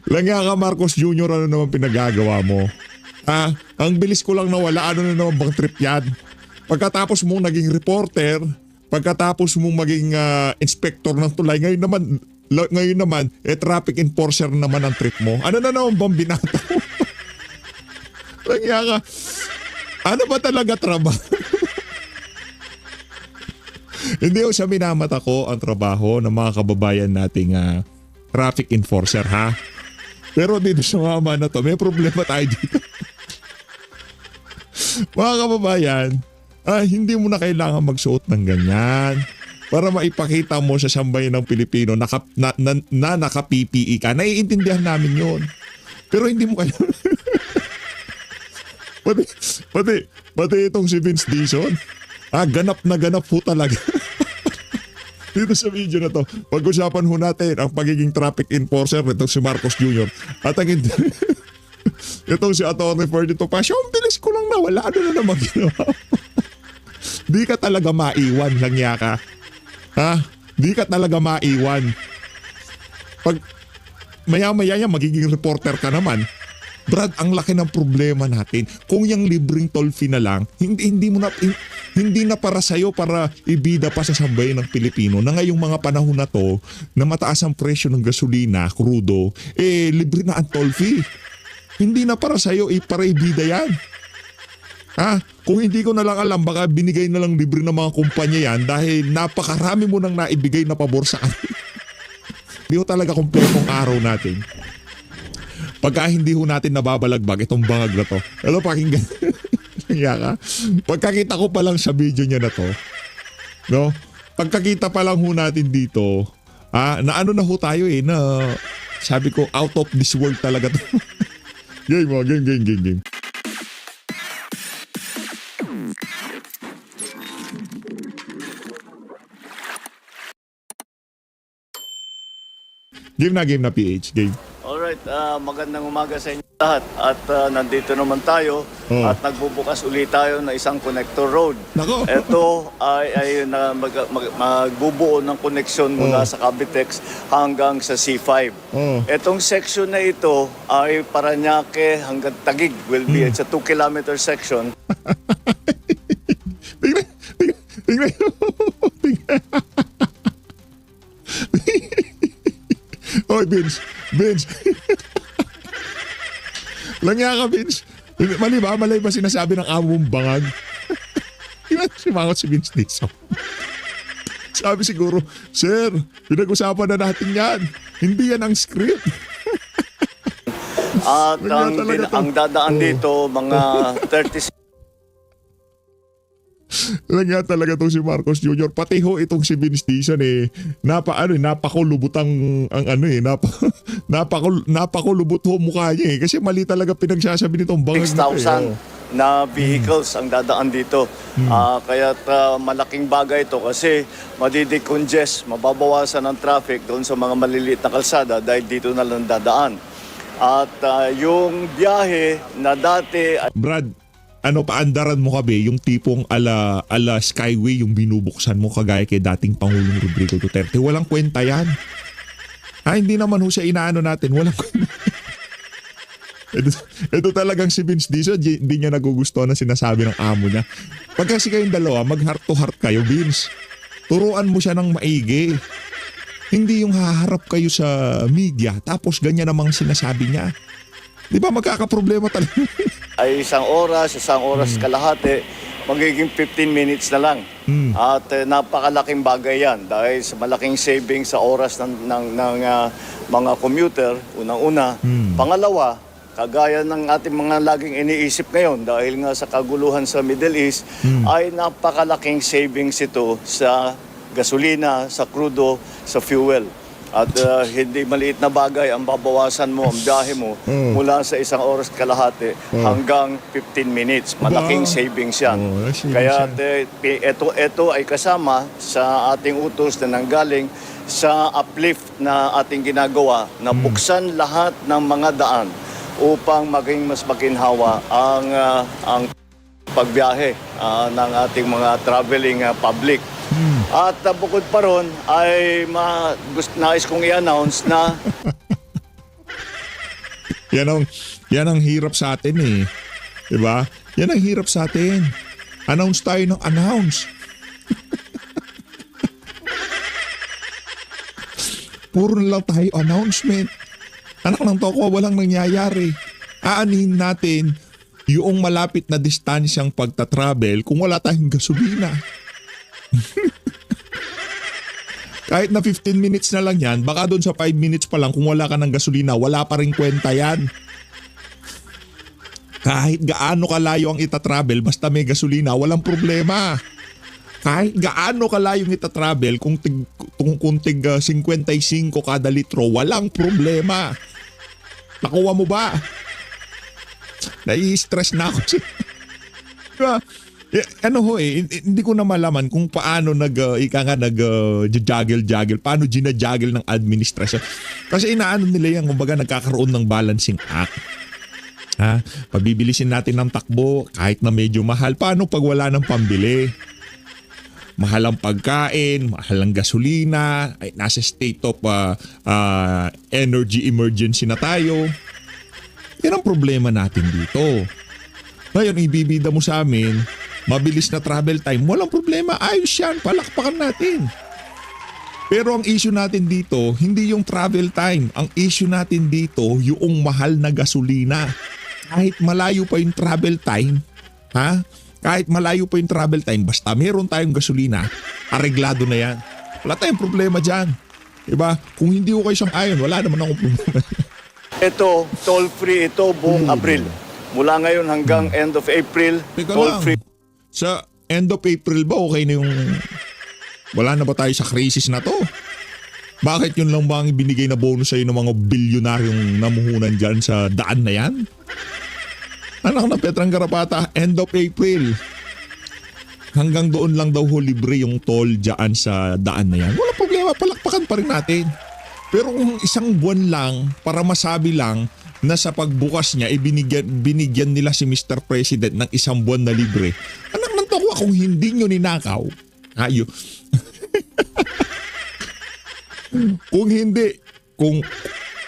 Langya ka Marcos Jr., ano naman pinagagawa mo? Ang bilis ko lang nawala, ano na naman bang trip yan? Pagkatapos mong naging reporter, pagkatapos mong maging inspector ng tulay, ngayon naman, traffic enforcer naman ang trip mo. Ano na naman bang binato? Langya ka. Ano ba talaga trabaho? Hindi ko sa minamata ko ang trabaho ng mga kababayan nating traffic enforcer, ha? Pero dito sa mama na to, may problema tayo dito. Mga kababayan, hindi mo na kailangan magsuot ng ganyan para maipakita mo sa sambayan ng Pilipino na naka-PPE ka. Naiintindihan namin yon. Pero hindi mo kailangan. pati itong si Vince Dizon. Ganap na ganap po talaga. Dito sa video na to, pag-usapan ho natin ang pagiging traffic enforcer nitong si Marcos Jr. At ang itong si Atty. Ferdinand Pasio, ang bilis ko lang nawala. Ano na naman ginawa? Di ka talaga maiwan, langya ka. Di ka talaga maiwan. Pag maya-maya yan, magiging reporter ka naman. Brad, ang laki ng problema natin. Kung yung libreng toll fee na lang, hindi na para sa'yo para ibida pa sa sambayan ng Pilipino na ngayong mga panahon na to na mataas ang presyo ng gasolina, krudo, libre na ang toll fee. Hindi na para sa'yo, para ibida yan. Kung hindi ko na lang alam, baka binigay na lang libre ng mga kumpanya yan dahil napakarami mo nang naibigay na pabor sa akin. Hindi ko talaga kompletong araw natin. Pagka hindi ho natin nababalagbag itong bangag na to. Hello, pakinggan. Ka. Pagkakita ko pa lang sa video niya na to, no? Pagkakita pa lang ho natin dito, na ano na ho tayo na sabi ko out of this world talaga to. Game mo, game. Game na PH, game. Alright, magandang umaga sa inyo lahat at nandito naman tayo at nagbubukas ulit tayo na isang connector road. Nako. Ito ay magbubuo ng koneksyon mula sa Cavitex hanggang sa C5. Itong section na ito ay Parañaque hanggang Taguig will be it's a 2 kilometer section. Tingnan. Oy, Vince. Langya ka, Vince. Malay ba sinasabi ng amo mong bangag? Simangot si Vince Dizon. Sabi siguro, Sir, pinag-usapan na natin yan. Hindi yan ang script. At ang dadaan dito, mga 36 Langya talaga tong si Marcos Jr. Pati ho itong si Vince Dizon napakulubot napakulubot ho mukha niya kasi mali talaga pinagsasabi nitong bangag na to. 6,000 na vehicles ang dadaan dito. Kaya malaking bagay ito kasi madidecongest, mababawasan ang traffic doon sa mga maliliit na kalsada dahil dito na lang dadaan. At yung biyahe na dati Brad, paandaran mo kabe yung tipong ala Skyway yung binubuksan mo kagaya kay dating Pangulong Rodrigo Duterte. Walang kwenta yan. Hindi naman ho siya inaano natin. Walang kwenta. Ito talagang si Vince Dizon, hindi niya nagugustuhan na sinasabi ng amo niya. Pag kasi kayong dalawa, mag heart to heart kayo, Vince. Turuan mo siya ng maigi. Hindi yung haharap kayo sa media tapos ganyan namang sinasabi niya. Di ba magkakaproblema talaga? ay isang oras kalahati, magiging 15 minutes na lang. At napakalaking bagay yan dahil sa malaking savings sa oras ng mga commuter, unang-una. Pangalawa, kagaya ng ating mga laging iniisip ngayon dahil nga sa kaguluhan sa Middle East, ay napakalaking savings ito sa gasolina, sa crudo, sa fuel. At hindi maliit na bagay ang babawasan mo, ang biyahe mo mula sa 1 oras kalahati hanggang 15 minutes. Malaking savings yan. Kaya ito ay kasama sa ating utos na nanggaling sa uplift na ating ginagawa na buksan lahat ng mga daan upang maging mas maginhawa ang pagbiyahe ng ating mga traveling public. At bukod pa ron ay nais kong i-announce na Yan ang hirap sa atin eh. Diba? Yan ang hirap sa atin. Announce tayo ng announce. Puro na lang tayo announcement. Anak ng toko, walang nangyayari. Aanihin natin yung malapit na distansyang pagtatravel kung wala tayong gasolina. Kahit na 15 minutes na lang yan, baka doon sa 5 minutes pa lang kung wala ka ng gasolina, wala pa rin kwenta yan. Kahit gaano kalayo ang itatravel, basta may gasolina, walang problema. Kahit gaano kalayo ang itatravel, kung tig 55 kada litro, walang problema. Nakuha mo ba? Nai-stress na ako. Diba? Hindi ko na malaman kung paano juggle, paano ginajuggle ng administrasyon. Kasi inaano nila yan, kumbaga nagkakaroon ng balancing act. Pabibilisin natin ng takbo kahit na medyo mahal. Paano pag wala ng pambili? Mahal ang pagkain, mahal ang gasolina, ay nasa state of energy emergency na tayo. Yan ang problema natin dito. Ngayon, ibibida mo sa amin, mabilis na travel time, walang problema, ayos yan, palakpakan natin. Pero ang issue natin dito, hindi yung travel time. Ang issue natin dito, yung mahal na gasolina. Kahit malayo pa yung travel time, kahit malayo pa yung travel time, basta meron tayong gasolina, areglado na yan. Wala tayong problema dyan. Diba? Kung hindi ko kayo sang-ayon, wala naman akong problema. Ito, toll-free ito buong Abril. Mula ngayon hanggang end of April, Teka toll-free. lang, sa end of April ba okay na yung... Wala na ba tayo sa crisis na to? Bakit yun lang ba ang ibinigay na bonus sa'yo ng mga bilyonaryong namuhunan dyan sa daan na yan? Anak na Petrang Garapata, end of April. Hanggang doon lang daw libre yung toll dyan sa daan na yan. Wala problema, palakpakan pa rin natin. Pero kung isang buwan lang, para masabi lang na sa pagbukas niya, binigyan nila si Mr. President ng isang buwan na libre. Anak ng tokwa, kung hindi nyo ninakaw,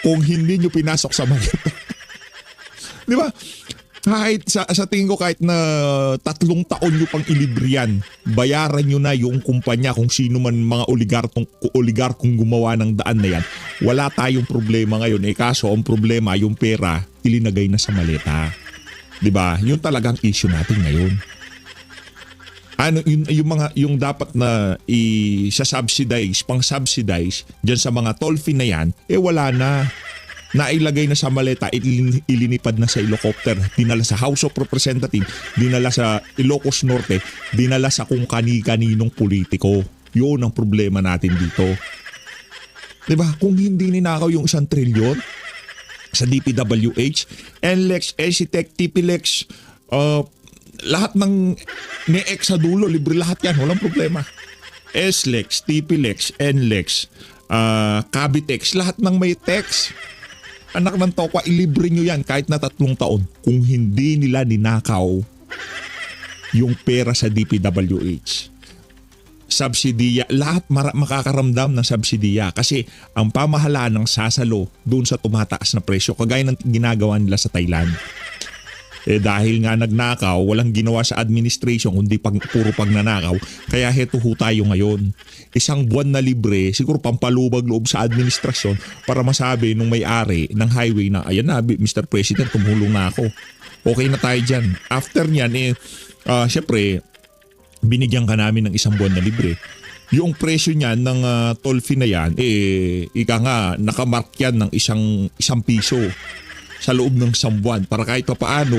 kung hindi nyo pinasok sa mga di ba? Kahit sa tingin ko kahit na 3 taon nyo pang ilibriyan, bayaran nyo na yung kumpanya kung sino man mga oligarkong gumawa ng daan na yan. Wala tayong problema ngayon. Kaso ang problema, yung pera, ilinagay na sa maleta. Diba? Yun talagang issue natin ngayon. Yung dapat na i-subsidize, pang-subsidize dyan sa mga toll fee na yan, wala na. Nailagay na sa maleta, ilinipad na sa helicopter, dinala sa House of Representatives, dinala sa Ilocos Norte, dinala sa kung kani-kaninong politiko. Yun ang problema natin dito. Diba? Kung hindi ninakaw yung 1 trilyon sa DPWH, NLEX, ECTEC, TPLEX, lahat ng NEX sa dulo, libre lahat yan, walang problema. SLEX, TPLEX, NLEX, Cavitex, lahat ng may text. Anak ng tokwa, ilibre nyo yan kahit na 3 taon kung hindi nila ninakaw yung pera sa DPWH. Subsidiya, lahat makakaramdam ng subsidiya kasi ang pamahalaan ng sasalo doon sa tumataas na presyo kagaya ng ginagawa nila sa Thailand. Dahil nga nagnakaw, walang ginawa sa administration kundi puro pagnanakaw. Kaya heto ho tayo ngayon. 1 buwan na libre, siguro pampalubag loob sa administrasyon para masabi nung may-ari ng highway na, ayan na, Mr. President, tumulong na ako. Okay na tayo dyan. After nyan, syempre, binigyan ka namin ng 1 buwan na libre. Yung presyo niyan ng toll fee na yan, ika nga, nakamark yan ng isang piso sa loob ng 1 buwan para kahit pa paano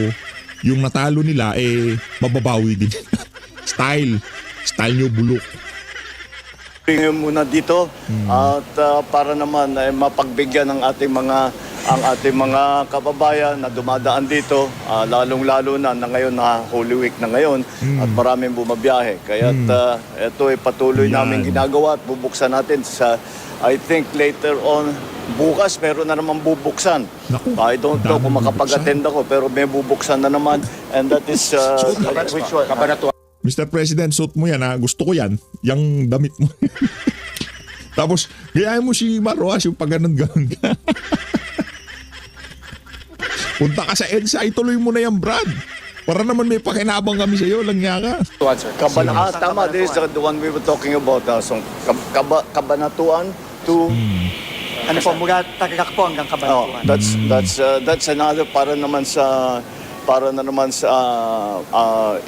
yung natalo nila mababawi din. Style nyo bulok. Ngayon muna dito at para naman mapagbigyan ng ating mga kababayan na dumadaan dito, lalong-lalo na ngayon na Holy Week na ngayon at maraming bumabiyahe. Kaya ito ay patuloy namin ginagawa at bubuksan natin sa, I think later on, bukas meron na naman bubuksan. Naku, I don't know kung makapag-attend ako pero may bubuksan na naman and that is which one? Mr. President, suit mo yan ha. Gusto ko yan. Yang damit mo. Tapos, gayahin mo si Maroas yung pag ganon-ganon ka. Punta ka sa EDSA, ituloy mo na yan, Brad. Para naman may pakinabang kami sa iyo, langya ka. Tama, this is the one we were talking about. So, Kabanatuan to... Ano po, mula Tagak po hanggang Oh, Kabanatuan. that's another para na naman sa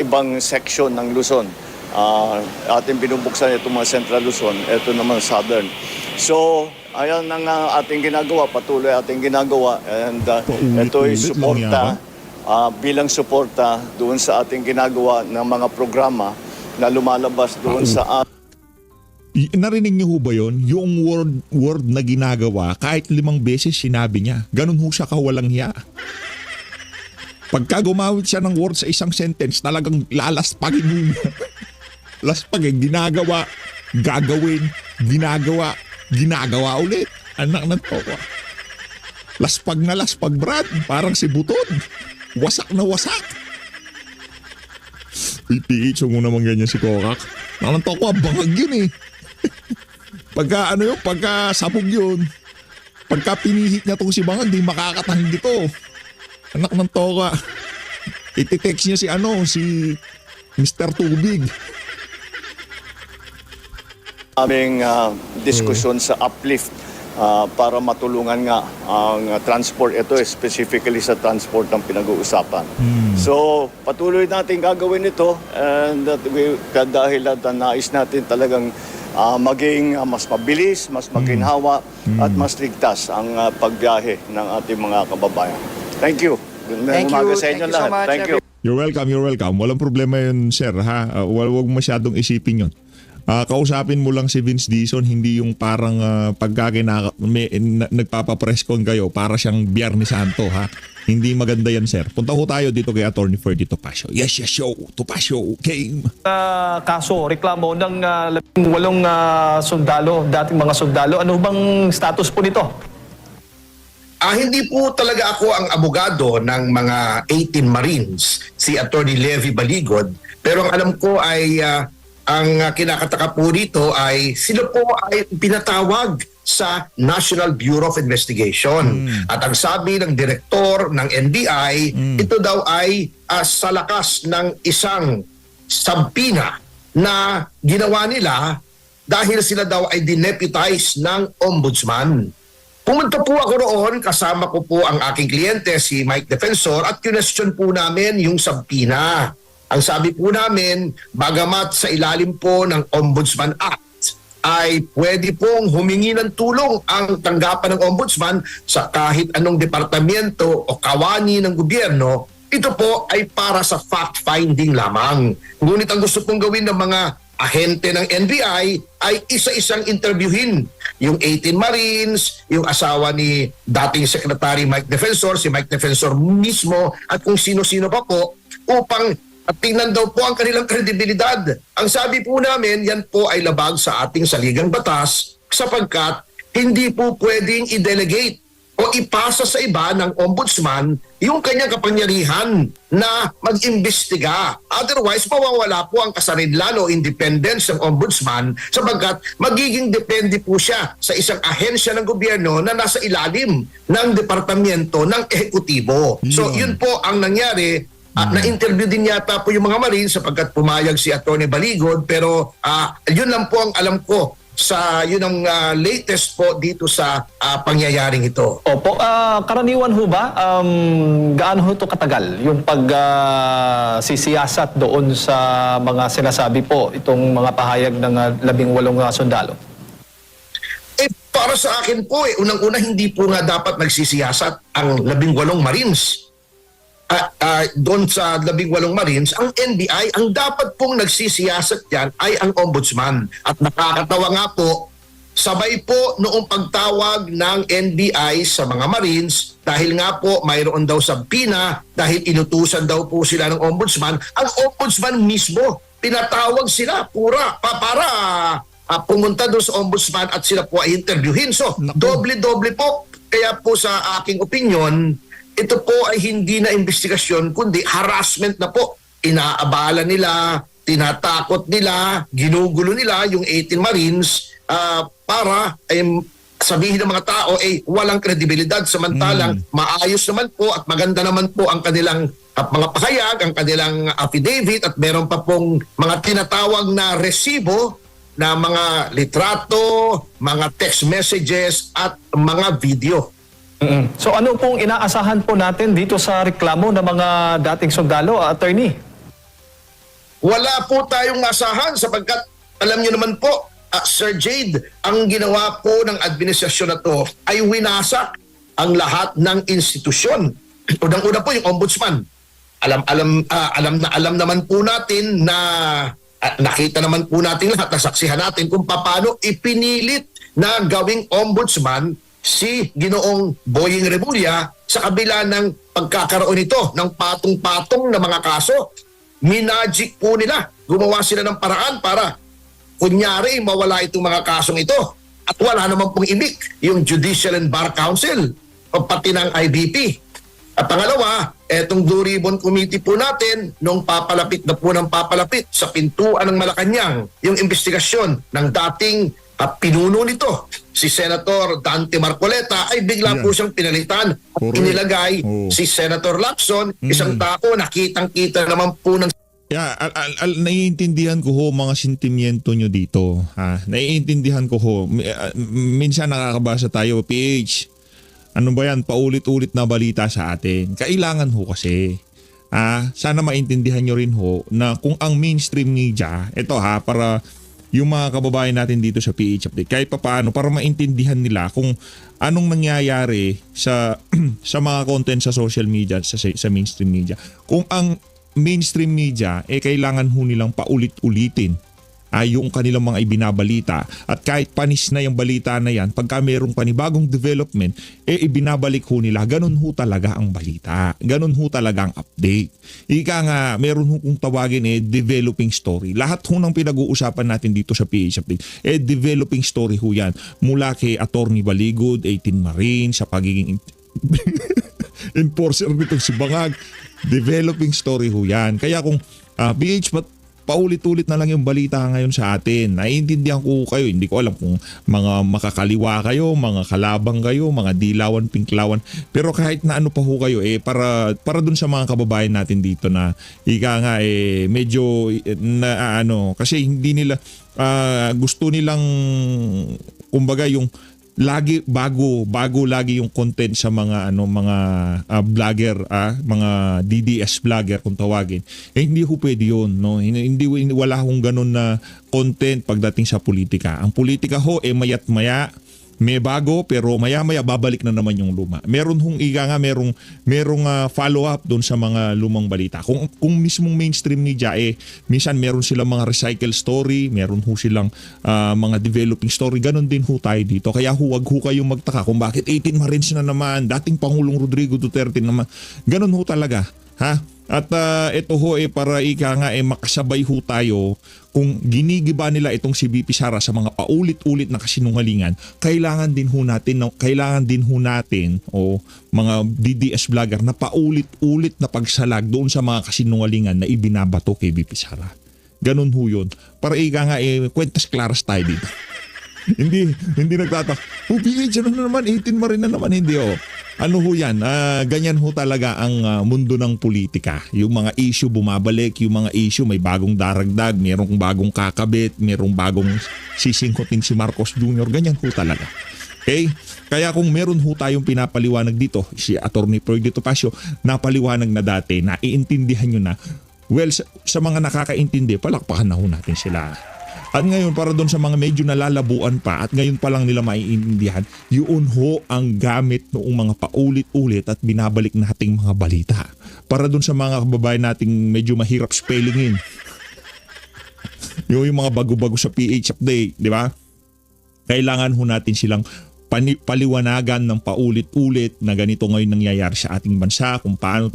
ibang section ng Luzon. Ating binubuksan itong mga Central Luzon, ito naman Southern. So, ayan ang ating ginagawa, patuloy ating ginagawa, and ito ay Paulit-ulit lang suporta bilang suporta doon sa ating ginagawa ng mga programa na lumalabas doon sa Narinig niyo ho ba yun? Yung word na ginagawa, kahit 5 beses sinabi niya. Ganun ho siya kawalang hiya. Pagka gumawit siya ng word sa isang sentence, talagang lalaspagin mo niya. Laspagin, ginagawa, gagawin, ginagawa ulit. Anak ng toka. Laspag na laspag, Brad. Parang si Buton. Wasak na wasak. PH mo naman ganyan si Kokak. Anak ng toka, bangag yun eh. Pagka sabog yun, pagka pinihit niya tong si Bangag, di makakatahing dito. Anak ng toka. Iti-text niya si Mr. Tubig. aming diskusyon sa uplift para matulungan nga ang transport. Ito specifically sa transport ang pinag-uusapan. So patuloy natin gagawin ito, and dahil nais natin talagang maging mas mabilis, mas maginhawa at mas ligtas ang pagbiyahe ng ating mga kababayan. Thank you. Thank you. Thank you so much, Thank you. You're welcome. Walang problema yun, sir, ha? Huwag masyadong isipin yun. Kausapin mo lang si Vince Dizon, hindi yung parang nagpapapress con kayo para siyang Biyernes Santo, ha? Hindi maganda yan, sir. Punta ko tayo dito kay Attorney Ferdy Topacio. Yes, show. Topacio came. Kaso, reklamo ng 18 sundalo, dating mga sundalo. Ano bang status po nito? Hindi po talaga ako ang abogado ng mga 18 Marines, si Attorney Levy Baligod. Pero ang alam ko ay ang kinakataka po dito ay sila po ay pinatawag sa National Bureau of Investigation. At ang sabi ng direktor ng NBI, ito daw ay sa lakas ng isang sabpina na ginawa nila dahil sila daw ay dineputize ng ombudsman. Pumunta po ako roon, kasama ko po ang aking kliyente, si Mike Defensor, at question po namin yung sabpina. Ang sabi po namin, bagamat sa ilalim po ng Ombudsman Act, ay pwede pong humingi ng tulong ang tanggapan ng ombudsman sa kahit anong departamento o kawani ng gobyerno. Ito po ay para sa fact-finding lamang. Ngunit ang gusto pong gawin ng mga ahente ng NBI ay isa-isang interviewin yung 18 Marines, yung asawa ni dating Secretary Mike Defensor, si Mike Defensor mismo, at kung sino-sino pa po, upang tingnan daw po ang kanilang kredibilidad. Ang sabi po namin, yan po ay labag sa ating saligang batas sapagkat hindi po pwedeng i-delegate o ipasa sa iba ng ombudsman yung kanyang kapangyarihan na mag-imbestiga. Otherwise, mawawala po ang kasarinlan o independence ng ombudsman sapagkat magiging depende po siya sa isang ahensya ng gobyerno na nasa ilalim ng departamento ng ehekutibo. So, yun po ang nangyari. Na-interview din yata po yung mga Marines sapagkat pumayag si Atty. Baligod, pero yun lang po ang alam ko sa yun ang latest po dito sa pangyayaring ito. Opo, karaniwan ho ba, gaano ho ito katagal yung sisiyasat doon sa mga sinasabi po itong mga pahayag ng 18 sundalo? Para sa akin po, unang-una hindi po nga dapat nagsisiyasat ang 18 Marines. Doon sa 18 Marines, ang NBI, ang dapat pong nagsisiyasat yan ay ang ombudsman. At nakakatawa nga po, sabay po noong pagtawag ng NBI sa mga Marines, dahil nga po mayroon daw sabpina, dahil inutusan daw po sila ng ombudsman, ang ombudsman mismo, pinatawag sila para pumunta doon sa ombudsman at sila po ay interviewin. So, doble-doble po. Kaya po sa aking opinion, ito po ay hindi na investigasyon kundi harassment na po. Inaabala nila, tinatakot nila, ginugulo nila yung 18 Marines para sabihin ng mga tao ay walang kredibilidad, samantalang maayos naman po at maganda naman po ang kanilang mga pahayag, ang kanilang affidavit, at meron pa pong mga tinatawag na resibo na mga litrato, mga text messages at mga video. So ano pong inaasahan po natin dito sa reklamo ng mga dating sundalo, attorney? Wala po tayong masahan sapagkat alam niyo naman po, Sir Jade, ang ginawa po ng administrasyon na to ay winasak ang lahat ng institusyon. Unang-una po yung ombudsman. Alam naman po natin na nakita naman po natin lahat, nasaksihan natin kung paano ipinilit na gawing ombudsman si Ginoong Boying Remulla sa kabila ng pagkakaroon nito ng patong-patong na mga kaso. Minagic po nila. Gumawa sila ng paraan para kunyari mawala itong mga kasong ito. At wala naman pong imik yung Judicial and Bar Council o pati ng IBP. At pangalawa, etong Blue Ribbon Committee po natin, nung papalapit na po ng papalapit sa pintuan ng Malacanang, yung investigasyon ng dating pinuno nito, si Senator Dante Marcoleta, ay bigla po siyang pinalitan at inilagay si Senator Lacson, isang tao na kitang-kita naman po ng naiintindihan ko ho mga sentimiento nyo dito. Naiintindihan ko ho. Minsan nakakabasa tayo, PH, ano ba yan, paulit-ulit na balita sa atin. Kailangan ho kasi. Sana maintindihan nyo rin ho na kung ang mainstream media, ito para yung mga kababayan natin dito sa PH Update, kahit pa paano, para maintindihan nila kung anong nangyayari sa sa mga content sa social media, sa mainstream media. Kung ang mainstream media, kailangan ho nilang paulit-ulitin yung kanilang mga ibinabalita. At kahit panis na yung balita na yan, pagka mayroong panibagong development, ibinabalik ho nila. Ganun ho talaga ang balita. Ganun ho talaga ang update. Ika nga, meron ho kung tawagin developing story. Lahat ho ng pinag-uusapan natin dito sa PH Update, developing story ho yan. Mula kay Attorney Baligod, 18 Marines, sa pagiging enforcer nitong si Bangag, developing story ho yan. Kaya kung PH, paulit-ulit na lang yung balita ngayon sa atin. Naiintindihan ko kayo. Hindi ko alam kung mga makakaliwa kayo, mga kalabang kayo, mga dilawan, pinklawan. Pero kahit na ano pa ho kayo, para dun sa mga kababayan natin dito na medyo na kasi hindi nila gusto nilang kumbaga yung lagi bago lagi yung content sa mga vlogger, mga DDS vlogger kung tawagin. Hindi ho pwede yun, no? Hindi wala hong ganun na content pagdating sa politika. Ang politika ho mayat maya may bago, pero maya-maya babalik na naman yung luma. Meron hong merong follow-up doon sa mga lumang balita. Kung mismong mainstream media, minsan meron silang mga recycle story, meron ho silang mga developing story. Ganon din ho tayo dito. Kaya huwag ho kayong magtaka kung bakit 18 Marines na naman, dating Pangulong Rodrigo Duterte naman. Ganon ho talaga. At ito ho para makasabay ho tayo. Kung ginigiba nila itong si BP Sara sa mga paulit-ulit na kasinungalingan, kailangan din ho natin o mga DDS vlogger na paulit-ulit na pagsalag doon sa mga kasinungalingan na ibinabato kay BP Sara. Ganun ho yun. Para kwentas klaras tayo dito. hindi nagtatak. PH, ano na naman, 18 Marine na naman, hindi Ano ho yan? Ganyan ho talaga ang mundo ng politika. Yung mga issue bumabalik, yung mga issue may bagong daragdag, merong bagong kakabit, merong bagong sisingkutin si Marcos Jr. Ganyan ho talaga. Okay? Kaya kung meron ho tayong pinapaliwanag dito, si Attorney Floyd Topacio, napaliwanag na dati, naiintindihan nyo na, well, sa mga nakakaintindi, palakpakan na ho natin sila. At ngayon, para doon sa mga medyo nalalabuan pa at ngayon pa lang nila maiintindihan, yun ho ang gamit noong mga paulit-ulit at binabalik nating mga balita. Para doon sa mga kababayan nating medyo mahirap spellingin. yung mga bago-bago sa PH Update, di ba? Kailangan ho natin silang paliwanagan ng paulit-ulit na ganito ngayon nangyayari sa ating bansa, kung paano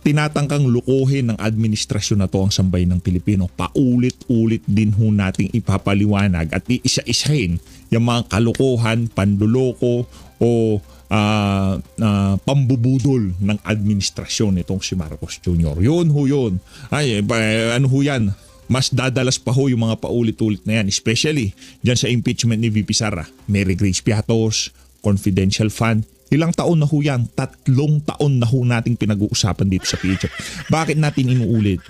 tinatangkang lukuhin ng administrasyon na to ang sambayan ng Pilipino. Paulit-ulit din ho nating ipapaliwanag at iisa-isahin yung mga kalukuhan, panduloko o pambubudol ng administrasyon nitong si Marcos Jr. Yun ho yun. Ano ho yan? mas dadalas pa ho yung mga paulit-ulit na yan, especially dyan sa impeachment ni VP Sara. Mary Grace Piatos, confidential fund. Ilang taon na ho yan? 3 taon na ho nating pinag-uusapan dito sa PHF. Bakit natin inuulit?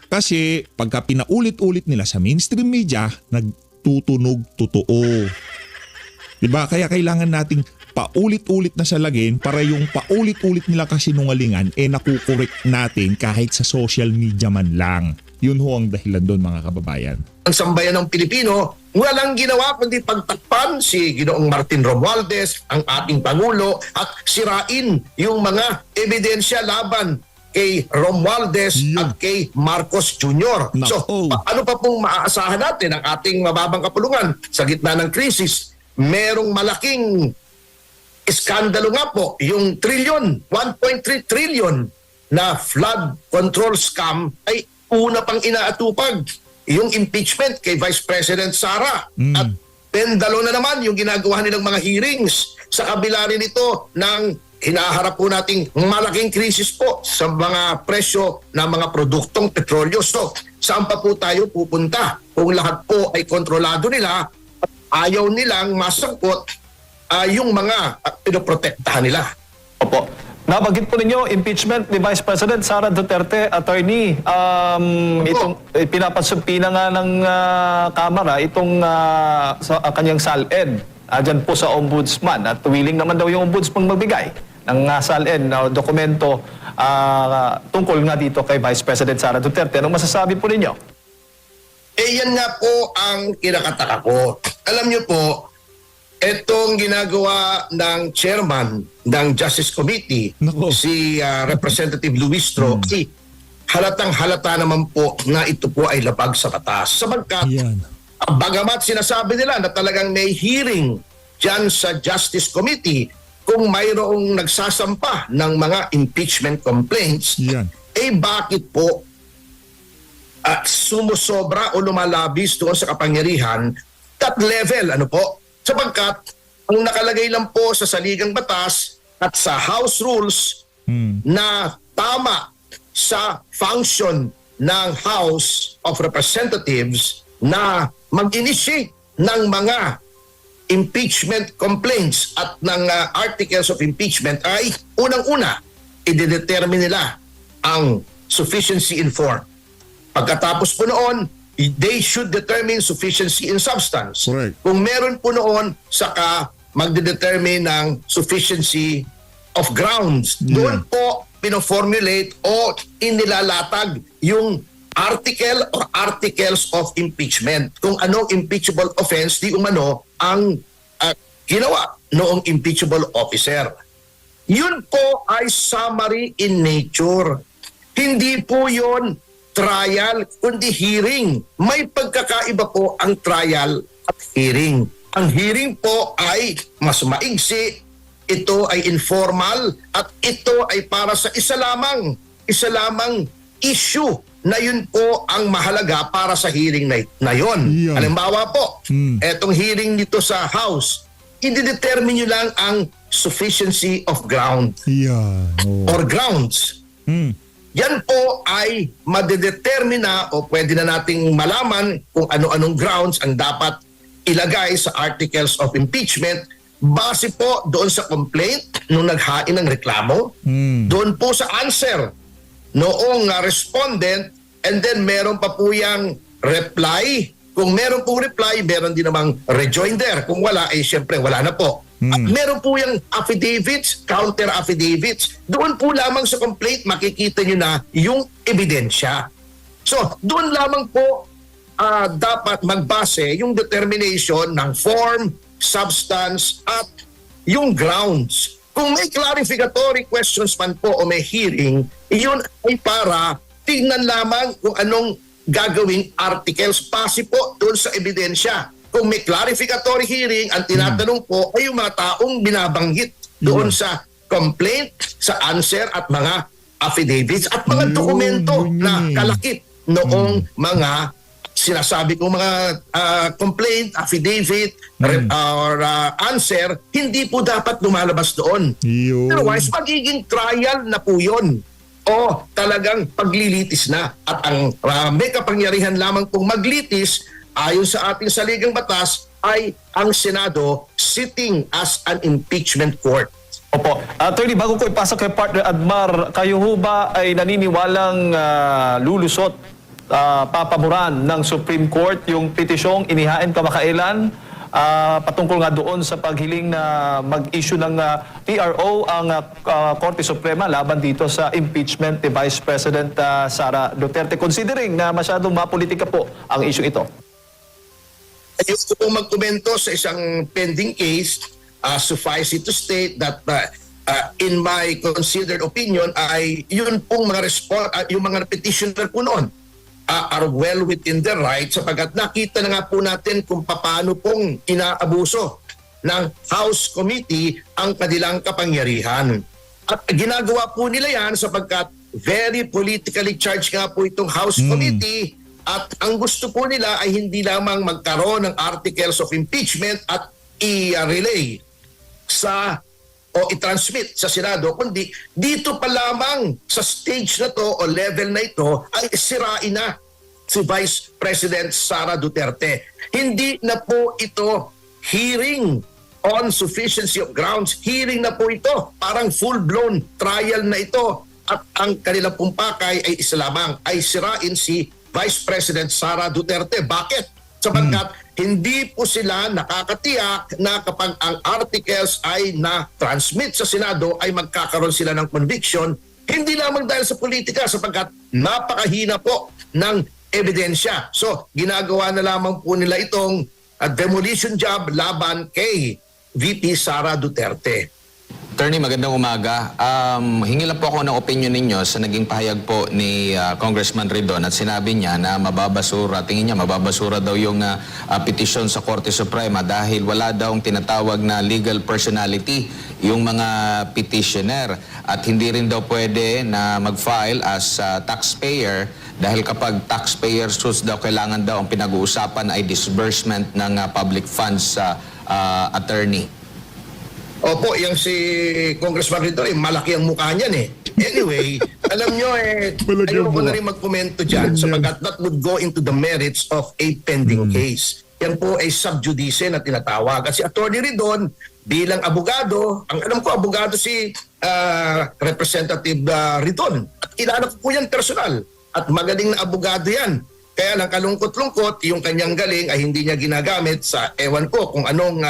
Kasi pagka pinaulit-ulit nila sa mainstream media, nagtutunog totoo. Diba? Kaya kailangan nating paulit-ulit na salagin para yung paulit-ulit nila kasinungalingan nakukorek natin kahit sa social media man lang. Yun ho ang dahilan doon, mga kababayan. Ang sambayan ng Pilipino, walang ginawa kundi pagtakpan si Ginoong Martin Romualdez, ang ating Pangulo, at sirain yung mga ebidensya laban kay Romualdez at kay Marcos Jr. So, ano pa pong maaasahan natin ang ating mababang kapulungan sa gitna ng krisis? Merong malaking iskandalo nga po, yung 1.3 trillion na flood control scam ay una pang inaatupag yung impeachment kay Vice President Sara. At pendalo na naman yung ginagawa nilang mga hearings sa kabila rin ito ng hinaharap po nating malaking krisis po sa mga presyo ng mga produktong petrolyo. So, saan pa po tayo pupunta kung lahat po ay kontrolado nila at ayaw nilang masangkot yung mga pinoprotektahan nila? Opo. Nabanggit po ninyo, impeachment ni Vice President Sara Duterte, attorney. Itong pinapasumpi na nga ng Kamara itong sa kanyang SALN dyan po sa Ombudsman. At willing naman daw yung Ombudsman magbigay ng SALN na dokumento tungkol nga dito kay Vice President Sara Duterte. Anong masasabi po ninyo? Yan nga po ang kinakataka ko. Alam niyo po, itong ginagawa ng chairman ng Justice Committee, si Representative Luistro, halatang halata naman po na ito po ay labag sa batas. Sabagkat, bagamat sinasabi nila na talagang may hearing dyan sa Justice Committee kung mayroong nagsasampa ng mga impeachment complaints, bakit po sumusobra o lumalabis doon sa kapangyarihan that level, ano po? Sapagkat ang nakalagay lang po sa saligang batas at sa House Rules na tama sa function ng House of Representatives na mag-initiate ng mga impeachment complaints at ng articles of impeachment ay unang-una, i-determine nila ang sufficiency in form. Pagkatapos po noon, they should determine sufficiency in substance. Correct. Kung meron po noon, saka magde-determine ng sufficiency of grounds. Doon po pino-formulate o inilalatag yung article or articles of impeachment. Kung anong impeachable offense di umano ang ginawa noong impeachable officer. Yun po ay summary in nature. Hindi po yun trial, kundi hearing. May pagkakaiba po ang trial at hearing. Ang hearing po ay mas maigsi, ito ay informal, at ito ay para sa isa lamang issue na yun po ang mahalaga para sa hearing na yun. Halimbawa po, etong hearing dito sa House, i-determine nyo lang ang sufficiency of ground or grounds. Yan po ay madedetermina o pwede na nating malaman kung ano-anong grounds ang dapat ilagay sa articles of impeachment base po doon sa complaint nung naghain ng reklamo, doon po sa answer noong respondent, and then meron pa po yung reply. Kung meron pong reply, meron din namang rejoinder. Kung wala, syempre wala na po. At meron po yung affidavits, counter affidavits. Doon po lamang sa complaint makikita nyo na yung ebidensya. So, doon lamang po dapat magbase yung determination ng form, substance, at yung grounds. Kung may clarificatory questions man po o may hearing, iyon ay para tingnan lamang kung anong gagawing articles base po doon sa ebidensya. Kung may clarificatory hearing, ang tinatanong po ay yung mga taong binabanggit doon sa complaint, sa answer at mga affidavits at mga dokumento na kalakip noong mga sinasabi kong mga complaint, affidavit, or answer, hindi po dapat lumalabas doon. Otherwise, magiging trial na po yun. O o talagang paglilitis na. At ang may kapangyarihan lamang pong maglitis ayon sa ating saligang batas ay ang Senado sitting as an impeachment court. Opo. Attorney, bago ko ipasok kay partner Admar, kayo ho ba ay naniniwalang lulusot, papaboran ng Supreme Court yung petisyong inihain kamakailan patungkol nga doon sa paghiling na mag-issue ng TRO ang Korte Suprema laban dito sa impeachment ni Vice President Sara Duterte, considering na masyadong mapolitika po ang issue ito? Ayoko pong magkomento sa isang pending case. Suffice it to state that in my considered opinion ay yun pong mga yung mga petitioner po noon are well within their right sapagkat nakita na nga po natin kung paano pong inaabuso ng House Committee ang kanilang kapangyarihan. At ginagawa po nila yan sapagkat very politically charged nga po itong House Committee at ang gusto po nila ay hindi lamang magkaroon ng articles of impeachment at i-relay o i-transmit sa Senado, kundi dito pa lamang sa stage na to o level na ito ay sirain na si Vice President Sara Duterte. Hindi na po ito hearing on sufficiency of grounds. Hearing na po ito. Parang full-blown trial na ito. At ang kanilang pumpakay ay isa lamang, ay sirain si Vice President Sara Duterte. Bakit? Sapagkat hindi po sila nakakatiyak na kapag ang articles ay na-transmit sa Senado ay magkakaroon sila ng conviction, hindi lamang dahil sa politika sapagkat napakahina po ng ebidensya. So, ginagawa na lamang po nila itong demolition job laban kay VP Sara Duterte. Attorney, magandang umaga. Hingi lang po ako ng opinion ninyo sa naging pahayag po ni Congressman Ridon at sinabi niya na mababasura, tingin niya mababasura daw yung petition sa Korte Suprema dahil wala daw tinatawag na legal personality yung mga petitioner at hindi rin daw pwede na mag-file as taxpayer dahil kapag taxpayer suits daw kailangan daw ang pinag-uusapan ay disbursement ng public funds sa attorney. Opo, yung si Congressman Rito, malaki ang mukha niyan eh. Anyway, alam nyo Malaki ang ayoko mukha. na rin magkomento dyan sapagkat that would go into the merits of a pending case. Yan po ay sub judice na tinatawag. At si Atty. Ridon, bilang abogado, ang alam ko abogado si Representative Ridon. At kilala ko po yan personal. At magaling na abogado yan. Kaya lang kalungkot-lungkot, yung kanyang galing ay hindi niya ginagamit sa ewan ko kung anong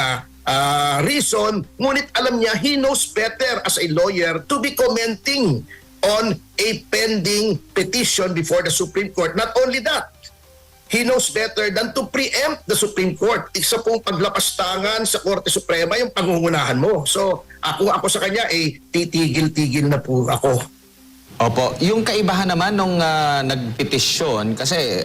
reason, ngunit alam niya, he knows better as a lawyer to be commenting on a pending petition before the Supreme Court. Not only that, he knows better than to preempt the Supreme Court. Isa pong paglapastangan sa Korte Suprema yung pangungunahan mo. So, ako sa kanya, titigil-tigil na po ako. Opo, yung kaibahan naman nung nagpetisyon, kasi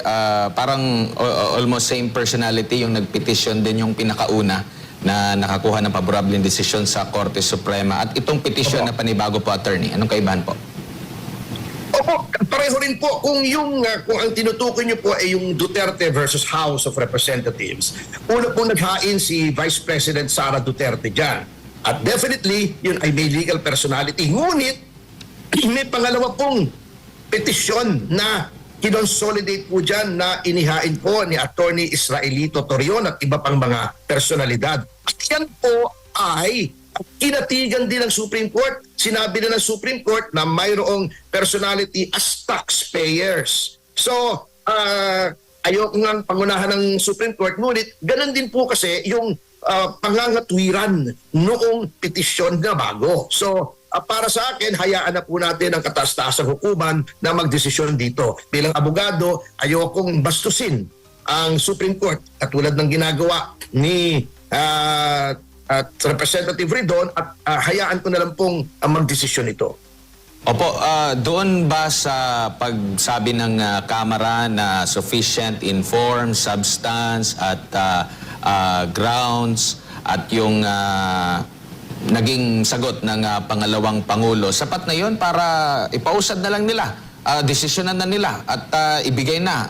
parang almost same personality yung nagpetisyon din yung pinakauna na nakakuha ng paborableng desisyon sa Korte Suprema. At itong petisyon na panibago po, attorney, anong kaibahan po? Opo, pareho rin po. Kung ang tinutukoy niyo po ay yung Duterte versus House of Representatives, una po naghain si Vice President Sara Duterte dyan. At definitely, yun ay may legal personality. Ngunit, may pangalawa pong petisyon na kinonsolidate po dyan na inihain po ni Attorney Israelito Torion at iba pang mga personalidad. At yan po ay kinatigan din ng Supreme Court. Sinabi na ng Supreme Court na mayroong personality as taxpayers. So, ayoko nga pangunahan ng Supreme Court, ngunit ganun din po kasi yung pangangatwiran noong petisyon na bago. So, para sa akin, hayaan na po natin ang kataas-taasang hukuman na magdesisyon dito. Bilang abogado, ayokong bastusin ang Supreme Court katulad ng ginagawa ni Representative Ridon at hayaan ko na lang pong magdesisyon ito. Opo, doon ba sa pagsabi ng Kamara na sufficient in form, substance at grounds at yung naging sagot ng pangalawang Pangulo, sapat na yon para ipausad na lang nila, desisyonan na nila at ibigay na,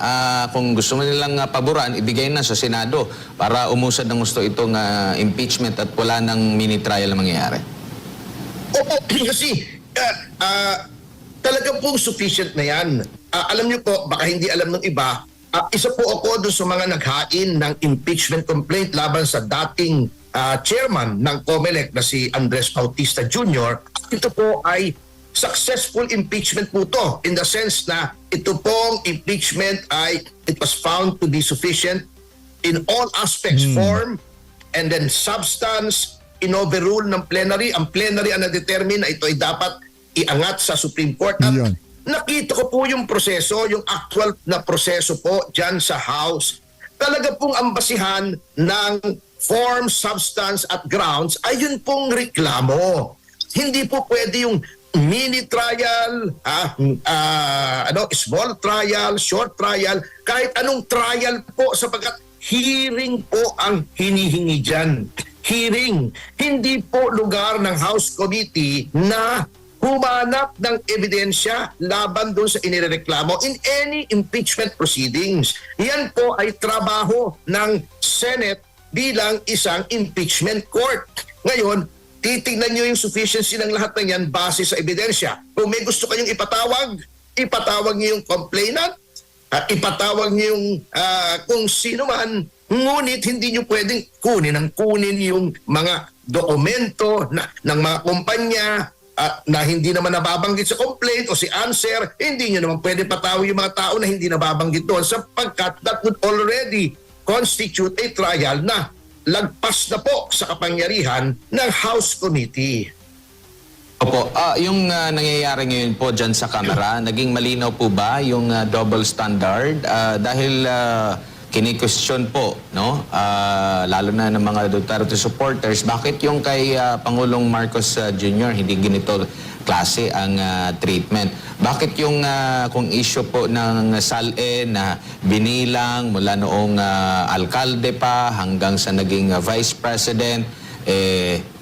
kung gusto mo nilang paboran, ibigay na sa Senado para umusad ng gusto itong impeachment at wala ng mini-trial na mangyayari? Opo, kasi talaga pong sufficient na yan. Alam niyo po, baka hindi alam ng iba, isa po ako doon sa mga naghain ng impeachment complaint laban sa dating chairman ng COMELEC na si Andres Bautista Jr. Ito po ay successful impeachment po to in the sense na ito pong impeachment ay it was found to be sufficient in all aspects, form and then substance, in-overrule ng plenary. Ang plenary ang na-determine na ito ay dapat iangat sa Supreme Court. At Yan. nakita ko po yung proseso, yung actual na proseso po dyan sa House. Talaga pong ang basihan ng form, substance at grounds ay yun pong reklamo. Hindi po pwede yung mini trial, small trial, short trial, kahit anong trial po sapagkat hearing po ang hinihingi dyan. Hearing. Hindi po lugar ng House Committee na humanap ng ebidensya laban doon sa inireklamo in any impeachment proceedings. Yan po ay trabaho ng Senate bilang isang impeachment court. Ngayon, titingnan nyo yung sufficiency ng lahat ng yan base sa ebidensya. Kung may gusto kayong ipatawag nyo yung complainant, ipatawag nyo yung kung sino man, ngunit hindi nyo pwedeng kunin yung mga dokumento ng mga kumpanya na hindi naman nababanggit sa complaint o si answer, hindi nyo naman pwede patawag yung mga tao na hindi nababanggit doon sapagkat that would already constitute a trial na lagpas na po sa kapangyarihan ng House Committee. Opo, yung nangyayari ngayon po dyan sa kamera, naging malinaw po ba yung double standard? Dahil kini-question po, no? Lalo na ng mga Duterte supporters, bakit yung kay Pangulong Marcos Jr. hindi ganito klase ang treatment? Bakit yung kung issue po ng SALE na binilang mula noong alkalde pa hanggang sa naging vice president,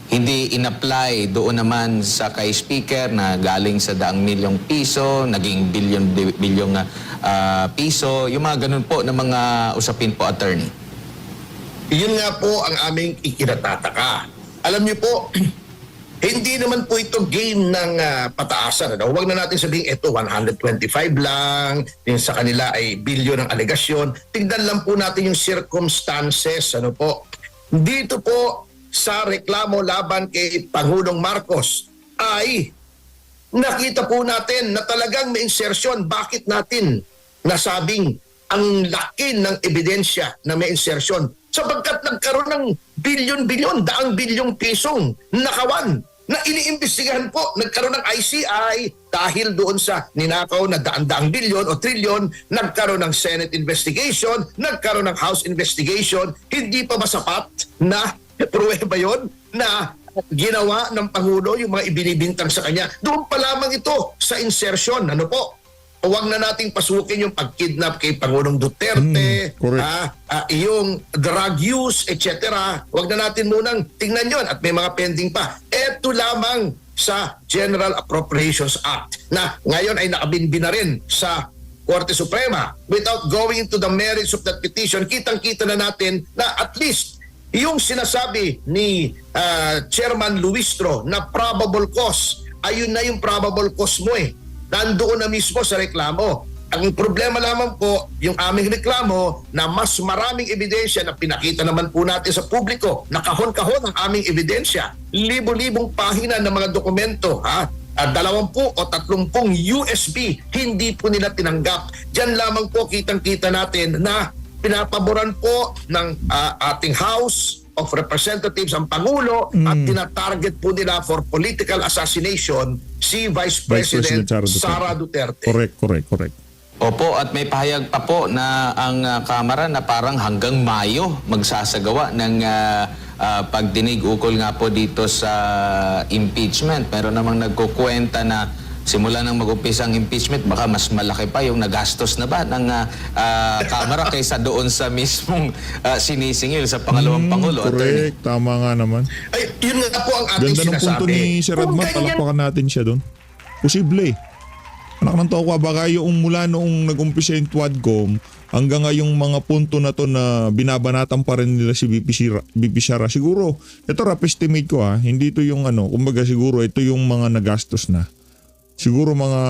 hindi in-apply doon naman sa kay speaker na galing sa daang milyong piso, naging bilyong piso, yung mga ganun po na mga usapin po, attorney. Yun nga po ang aming ikinatataka. Alam niyo po, hindi naman po ito game ng pataasan. Ano? Huwag na natin sabihin, ito 125 lang, yung sa kanila ay bilyon ng alegasyon. Tignan lang po natin yung circumstances. Ano po? Dito po sa reklamo laban kay Pangulong Marcos ay nakita po natin na talagang may insertion. Bakit natin nasabing ang laki ng ebidensya na may insertion? Sapagkat nagkaroon ng bilyon-bilyon, daang bilyong pisong nakawan na iniimbestigahan po. Nagkaroon ng ICI dahil doon sa ninakaw na daan-daang bilyon o trilyon, nagkaroon ng Senate investigation, nagkaroon ng House investigation. Hindi pa ba sapat na pruweba yon na ginawa ng Pangulo yung mga ibinibintang sa kanya? Doon pa lamang ito sa insertion. Ano po? Huwag na nating pasukin yung pag-kidnap kay Pangulong Duterte, yung drug use, etc. Huwag na natin munang tingnan yon at may mga pending pa. Ito lamang sa General Appropriations Act na ngayon ay nakabinbin na rin sa Korte Suprema. Without going into the merits of that petition, kitang-kita na natin na at least yung sinasabi ni Chairman Luistro na probable cause, ayun na yung probable cause mo eh. Nandoon na mismo sa reklamo. Ang problema lamang po, yung aming reklamo na mas maraming ebidensya na pinakita naman po natin sa publiko, nakahon-kahon ang aming ebidensya. Libo-libong pahina ng mga dokumento, 20 o 30 USB, hindi po nila tinanggap. Diyan lamang po kitang-kita natin na pinapaboran po ng ating House of Representatives ang Pangulo at tinatarget po nila for political assassination si Vice President Sara Duterte. Correct. Opo, at may pahayag pa po na ang Kamara na parang hanggang Mayo magsasagawa ng pagdinig ukol nga po dito sa impeachment. Meron namang nagkukwenta na simula nang mag-umpisa ang impeachment, baka mas malaki pa yung nagastos na ba ng Kamara kaysa doon sa mismong sinisingil sa pangalawang Pangulo. Correct, tama nga naman. Ay, yun nga po ang ating Ganda ng sinasabi. punto ni Sir Edmond, palakpakan natin siya doon. Posible. Anak ng tao, baka yung mula noong nag-umpisa yung Twadcom hanggang ngayong mga punto na to na binabanatan pa rin nila si BP Sara. Siguro, ito rough estimate ko hindi ito yung kumbaga siguro ito yung mga nagastos na. Siguro mga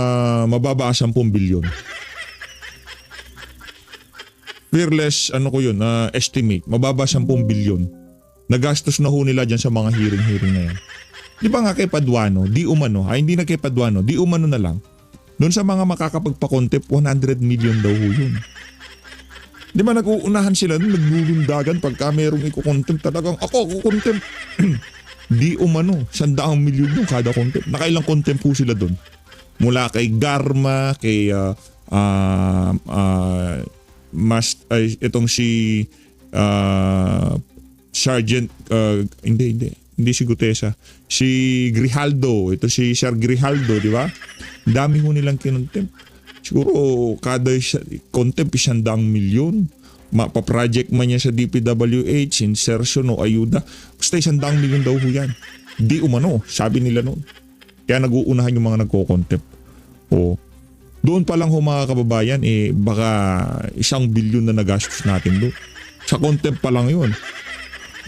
mababa 10 bilyon. Fearless, estimate, mababa 10 bilyon. Nagastos na ho nila dyan sa mga hearing na yan. Di ba nga kay Paduano, hindi na kay Paduano, di umano na lang. Doon sa mga makakapagpa-contempt, 100 million daw ho yun. Di ba nag-uunahan sila doon, naglulundagan pagka merong iko-contempt talagang, ako, contempt. Di umano, 100 milyon yung kada contempt. Nakailang contempt po sila doon. Mula kay Garma, kay itong si Sergeant, hindi si Gutesa, si Grijaldo, ito si Sir Grijaldo, di ba? Dami ho nilang kinontempt. Siguro kada contempt 100 milyon. Mapaproject man niya sa DPWH, insertion o ayuda, basta 100 milyon daw ho yan. Di umano, sabi nila noon. Kaya nag-uunahan yung mga nagko-contempt. O, doon pa lang ho mga kababayan, baka 1 bilyon na nagastos natin doon. Sa contempt pa lang yun.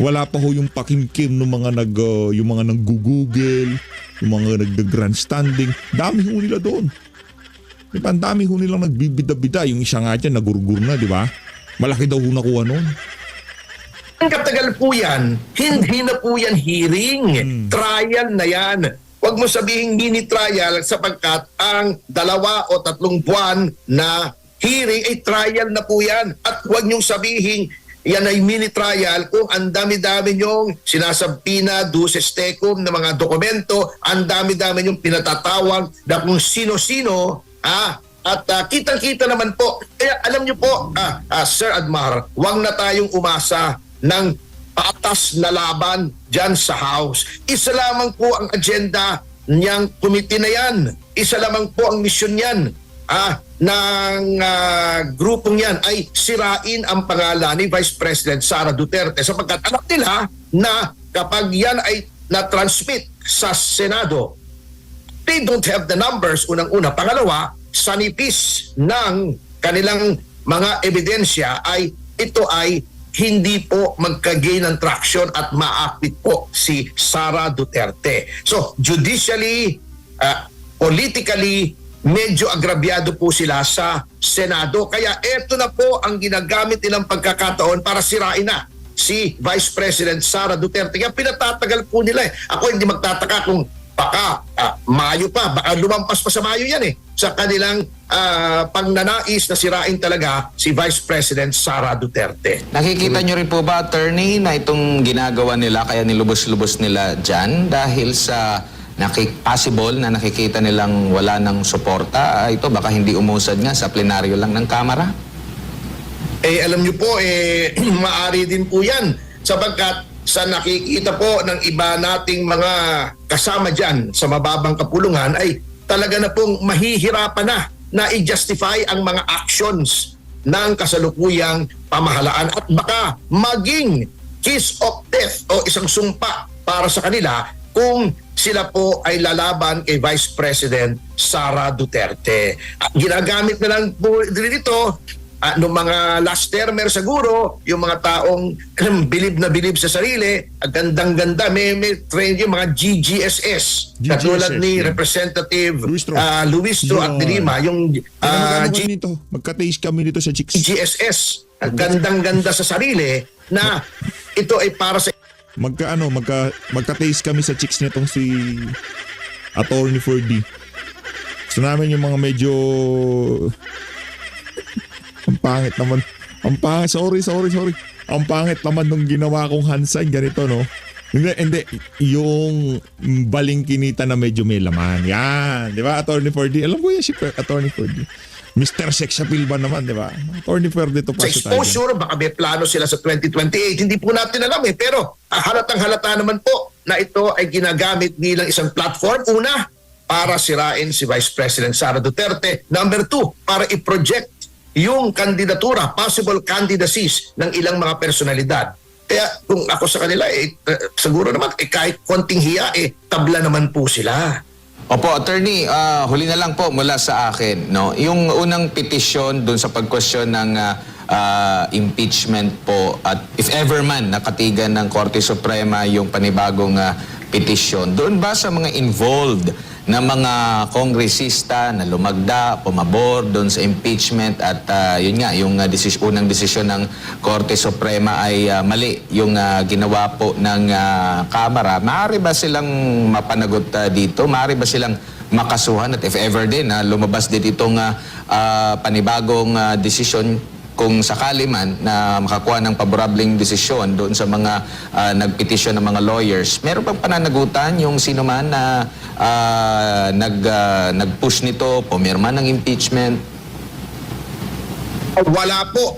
Wala pa ho yung pakimkim ng mga yung mga nag-google, yung mga nag-grandstanding. Dami ho nila doon. Diba, ang dami ho nilang nagbibida-bida. Yung isa nga dyan, nagurgur na, di ba? Malaki daw ho nakuha noon. Ang katagal po yan, hindi na po yan hearing. Trial na yan. Huwag mo sabihin mini trial sapagkat ang 2 o 3 buwan na hearing ay trial na po yan. At huwag niyong sabihin yan ay mini trial kung ang dami-dami niyong sinasabpina, duces tecum na mga dokumento, ang dami-dami niyong pinatatawag na kung sino-sino, at kitang-kita naman po. Kaya alam niyo po, Sir Admar, huwag na tayong umasa ng patas na laban dyan sa House. Isa lamang po ang agenda niyang committee na yan. Isa lamang po ang misyon yan ng grupong yan ay sirain ang pangalan ni Vice President Sara Duterte sapagkat alam nila na kapag yan ay na-transmit sa Senado, they don't have the numbers, unang-una. Pangalawa, sa nipis ng kanilang mga ebidensya ay ito ay hindi po magka-gain ng traction at ma-acquit po si Sara Duterte. So, judicially, politically, medyo agrabyado po sila sa Senado. Kaya eto na po ang ginagamit nilang pagkakataon para sirain na si Vice President Sara Duterte. Kaya pinatatagal po nila. Ako hindi magtataka kung baka Mayo pa, baka lumampas pa sa Mayo yan sa kanilang pangnanais na sirain talaga si Vice President Sara Duterte. Nakikita nyo rin po ba, attorney, na itong ginagawa nila, kaya nilubos-lubos nila dyan dahil sa possible na nakikita nilang wala ng suporta, ito baka hindi umusad nga sa plenaryo lang ng Kamara? Alam nyo po, maari din po yan sapagkat sa nakikita po ng iba nating mga kasama dyan sa mababang kapulungan ay talaga na pong mahihirapan na i-justify ang mga actions ng kasalukuyang pamahalaan at baka maging kiss of death o isang sumpa para sa kanila kung sila po ay lalaban kay Vice President Sara Duterte. At ginagamit na lang po dito noong mga last termer siguro, yung mga taong bilib na bilib sa sarili, gandang-ganda, may train yung mga GGSS. Katulad ni Representative Luistro at Dilima, yung magka-taste kami nito sa chicks. GGSS. Gandang-ganda sa sarili na ito ay para sa magka-taste kami sa chicks nitong si Attorney 4D. Gusto namin yung mga medyo ang pangit naman. Sorry. Ang pangit naman nung ginawa kong hand sign, ganito, no? Hindi. Yung balingkinita na medyo may laman. Yan. Di ba, Attorney 4D? Alam ko yan si Attorney 4D. Mr. Sex Appeal ba naman, di ba? Attorney 4D to pa sa exposure, baka may plano sila sa 2028. Hindi po natin alam Pero halatang halata naman po na ito ay ginagamit bilang isang platform. Una, para sirain si Vice President Sara Duterte. Number 2, para i-project yung kandidatura, possible candidacies ng ilang mga personalidad. Kaya kung ako sa kanila, siguro naman kahit konting hiya, tabla naman po sila. Opo, attorney, huli na lang po mula sa akin. No? Yung unang petisyon dun sa pag-question ng impeachment po at if ever man nakatigan ng Korte Suprema yung panibagong petisyon. Doon ba sa mga involved na mga kongresista na lumagda, pumabor doon sa impeachment at yun nga, yung unang desisyon ng Korte Suprema ay mali yung ginawa po ng Kamara, maaari ba silang mapanagot dito? Maaari ba silang makasuhan at if ever din lumabas din itong panibagong desisyon kung sakali man na makakuha ng paborableng desisyon doon sa mga nagpetisyon ng mga lawyers, meron bang pananagutan yung sino man na nag-push nito, pumirma ng impeachment? Wala po,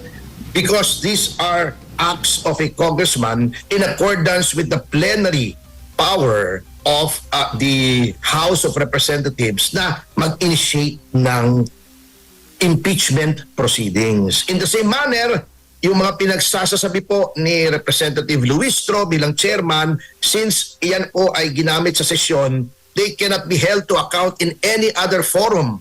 because these are acts of a congressman in accordance with the plenary power of the House of Representatives na mag-initiate ng impeachment proceedings. In the same manner, yung mga pinagsasasabi po ni Representative Luistro bilang chairman, since iyan po ay ginamit sa sesyon, they cannot be held to account in any other forum.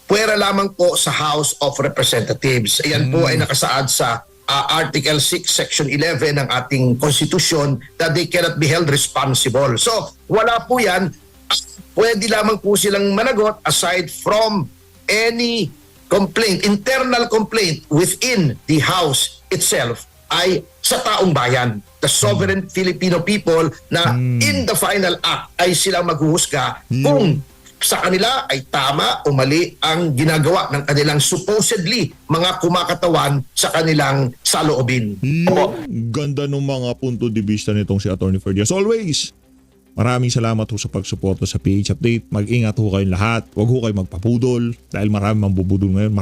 Puwera lamang po sa House of Representatives. Iyan po ay nakasaad sa Article 6, Section 11 ng ating Constitution that they cannot be held responsible. So, wala po yan. Pwede lamang po silang managot aside from any complaint, internal complaint within the House itself ay sa taong bayan, the sovereign Filipino people na in the final act ay silang maghuhusga kung sa kanila ay tama o mali ang ginagawa ng kanilang supposedly mga kumakatawan sa kanilang saloobin. Ganda ng mga punto de vista nitong si Attorney Ferdy. As always, maraming salamat ho sa pagsuporta sa PH Update. Mag-ingat ho kayong lahat. Huwag ho kayo magpapudol dahil maraming mambubudol ngayon.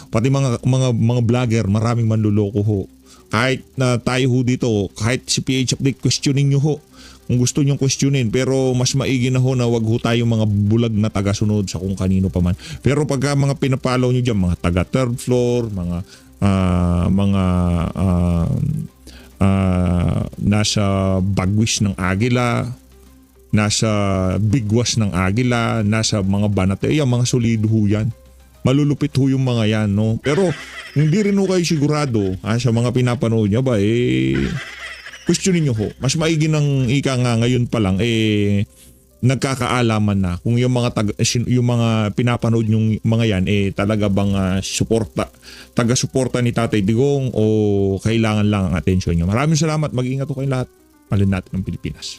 Pati mga vlogger, maraming manluloko ho. Kahit na tayo ho dito, kahit si PH Update, questioning nyo ho. Kung gusto nyong questionin, pero mas maigi na ho na wag ho tayong mga bulag na tagasunod sa kung kanino pa man. Pero pagka mga pinapalaw nyo dyan, mga taga third floor, nasa bagwis ng Agila, nasa bigwas ng Agila, nasa mga banate, yan, mga solido ho yan. Malulupit ho yung mga yan, no? Pero hindi rin ho kayo sigurado sa mga pinapanood nyo ba, questionin nyo ho. Mas maigi ng ika nga ngayon pa lang, nagkakaalaman na kung yung mga pinapanood yung mga yan, talaga bang taga-suporta ni Tatay Digong o kailangan lang ang atensyon nyo. Maraming salamat. Mag-ingat ho kayong lahat. Malin natin ng Pilipinas.